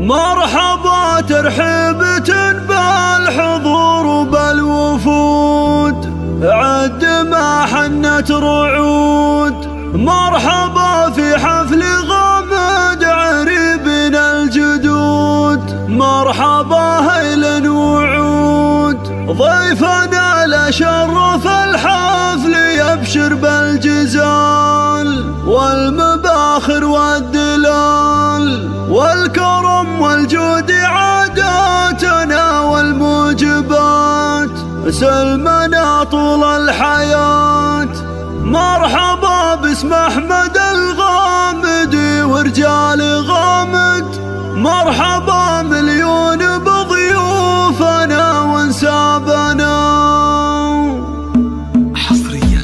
مرحبا ترحيبة بالحضور وبالوفود، عد ما حنت رعود. مرحبا في حفل غامد عريبنا الجدود، مرحبا هيل وعود. ضيفنا لشرف الحفل يبشر بالجزال والمباخر والدلال، والكرم والجود عاداتنا والموجبات، سلمنا طول الحياة. مرحبا باسم أحمد الغامدي ورجال غامد، مرحبا مليون بضيوفنا وانسابنا. حصريا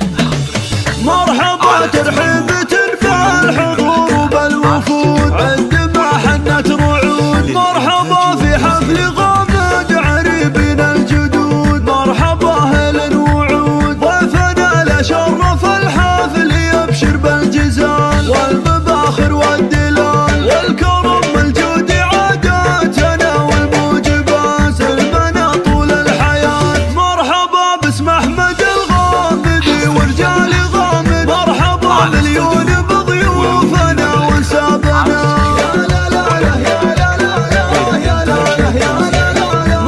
مرحبا ترحيبة بالحضور وبالوفود، عند ما حنت رعود. مرحبا في حفل غامد عريبنا الجدود، مرحبا هيل وعود. ضيفنا لشرف الحفل يبشر بالجزال والمباخر والدلال، والكرم والجود عاداتنا والموجبات، سلمنا طول الحياة. مرحبا باسم أحمد الغامدي ورجال غامد، مرحبا مليون بضيوفنا وانسابنا.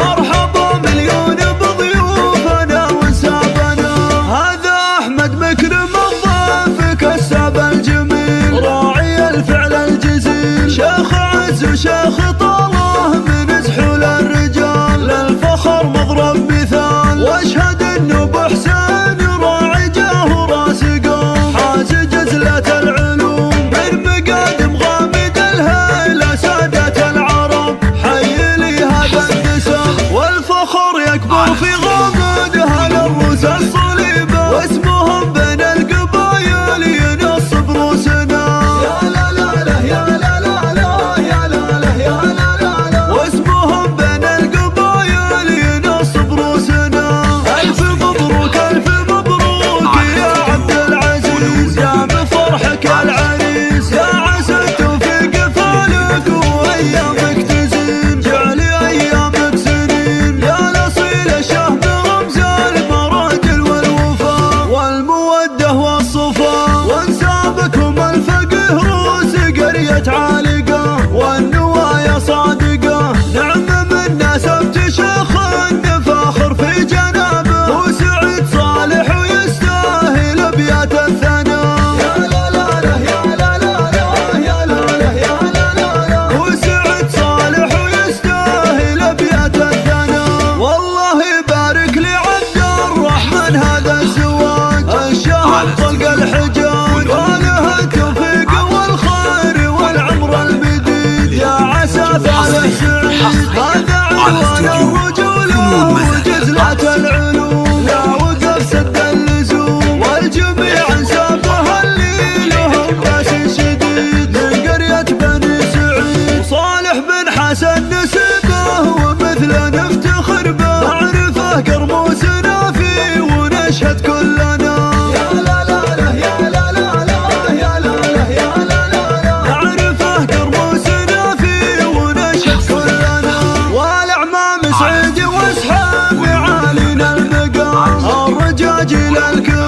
مرحبا مليون بضيوفنا وانسابنا. هذا أحمد مكرم الضيف كساب الجميل، راعي الفعل الجزيل، شيخ عز وشيخ طاله من زحول الرجال، للفخر مضرب مثال. واشهد انه ابو حسين راعي جاه راس قوم، حاز جزلة العلوم من مقادم غامد الهيلة سادة العرب. حي لي هذا النسب والفخر يكبر في غامد اهل الروس الصليبة، واسمهم بين القبايل ينصب روسنا. يا لا لا لا يا لا لا لا يا لا لا يا لا لا لا، واسمهم بين القبايل ينصب روسنا. ألف مبروك ألف مبروك يا عبد العزيز، يا بفرحك العريس، يا عسى التوفيق فالك وأيامك تزين، جعلي أيامك سنين. يا الأصيل الشهم رمز المراجل والوفاء والمودة والصفاء، وانسابكم الفقه روس قرية عالقة والنوايا صادقة. نعم من نسبت شيخ نفاخر في جنابه، وسعد صالح ويستاهل ابيات الثناء. يا لا لا لا يا لا لا لا يا لا لا يا لا لا لا، وسعد صالح ويستاهل ابيات الثناء. والله يبارك لعبد الرحمن هذا الزواج، الشهر طلق الحجاج، وله التوفيق والخير والعمر المديد. يا عسى ثالث سعيد هذا عنوان الرجولة وجزلة العلوم، لا وقف سد اللزوم، والجميع انسابها اللي لهم باس شديد. من قرية بني سعيد صالح بن حسن نسبه، ومثله نفتخر به، نعرفه كرموسنا فيه ونشهد كلنا. يا لا لا لا يا لا لا لا يا لا لا يا لا لا لا، نعرفه كرموسنا فيه ونشهد كلنا. والأعمام سعيد واصحاب عالينا المقام، الرجاجيل الكرام